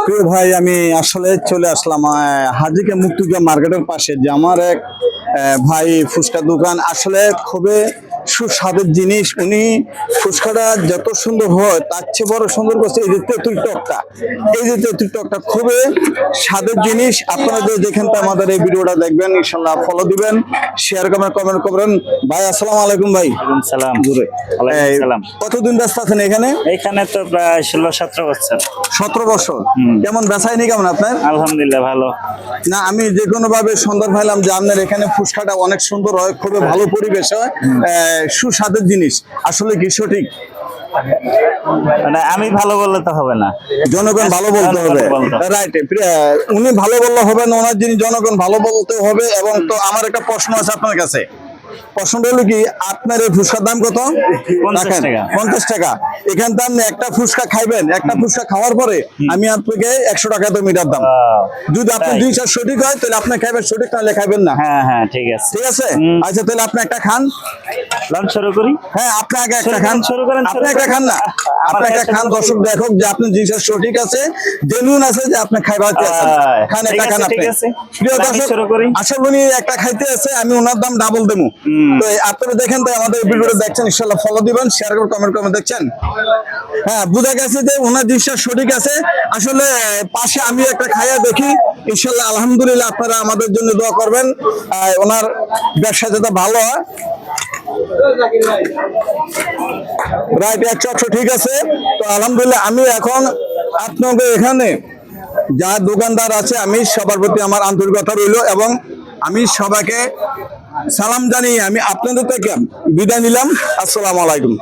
প্রিয় ভাই, আমি আসলে চলে আসলাম হাজিকে মুক্তিযোদ্ধা মার্কেটের পাশে, যে আমার এক ভাই ফুচকা দোকান, আসলে খুবই সুস্বাদের জিনিস। উনি ফুচকাটা যত সুন্দর হয় তার চেয়ে বড় সুন্দর করছে এই যে তেঁতুল টকটা। এই যে তেঁতুল টকটা খুবই স্বাদের জিনিস। আপনারা যে যেখান থেকে আমাদের এই ভিডিওটা দেখবেন, ইনশাল্লাহ ফলো দিবেন, শেয়ার করবেন, কমেন্ট করবেন। ভাই আসসালামু আলাইকুম। ভাই সালাম। সালাম। কতদিন ব্যস্ত আছেন এখানে? এখানে তো প্রায় 16-17 বছর। 17 বছর। কেমন বেচাইনি কেমন আপনার? আলহামদুলিল্লাহ ভালো। না, আমি যে কোনো ভাবে সুন্দর পাইলাম যে আপনার এখানে ফুচকাটা অনেক সুন্দর হয়, খুবই ভালো পরিবেশ হয়, সুস্বাদের জিনিস। আসলে কি সঠিক? মানে আমি ভালো বললে তো হবে না, জনগণ ভালো বলতে হবে। রাইট, উনি ভালো বললে হবে না, ওনার জিনিস জনগণ ভালো বলতে হবে। এবং তো আমার একটা প্রশ্ন আছে আপনার কাছে। প্রশ্নটা হলো কি, আপনার এই ফুচকার দাম কত? 50 টাকা। 50 টাকা। এখান থেকে আপনি একটা ফুচকা খাইবেন, একটা ফুচকা খাওয়ার পরে আমি আপনাকে 100 টাকা তো মিটার দাম। যদি আপনার দুই চার সঠিক হয় তাহলে আপনি খাইবেন, সঠিক নাহলে খাইবেন না। হ্যাঁ হ্যাঁ, ঠিক আছে। ঠিক আছে। আচ্ছা, তাহলে আপনি একটা খান। লঞ্চ শুরু করি। হ্যাঁ, আপনি আগে একটা খান। শুরু করেন। আপনি একটা খান না, আপনি একটা খান। দর্শক দেখুক যে আপনার জিনিসটা সঠিক আছে, জেনুইন আছে, যে আপনি খাইবার আছেন। খান, একটা খান আপনি। প্রিয় দর্শক, আসলে উনি একটা খাইতে আছে, আমি ওনার দাম ডাবল দেবো। তো আপনারা দেখেন, তো আমাদের ভিডিওটা দেখছেন, ইনশাআল্লাহ ফলো দিবেন, শেয়ার করে কমেন্ট করে দেখছেন। হ্যাঁ, বুঝা গেছে যে ওনার জিনিসটা সঠিক আছে। আসলে পাশে আমি একটা খাইয়া দেখি, ইনশাআল্লাহ আলহামদুলিল্লাহ। আপনারা আমাদের জন্য দোয়া করবেন, ওনার ব্যবসা যাতে ভালো হয়। রাইট, 100 ঠিক আছে। তো আলহামদুলিল্লাহ, আমি এখন আপনাদের এখানে যা দোকানদার আছে, আমি সবার প্রতি আমার আন্তরিকতা রইল, এবং আমি সবাইকে সালাম জানিয়ে আমি আপনাদের থেকে বিদায় নিলাম। আসসালামু আলাইকুম।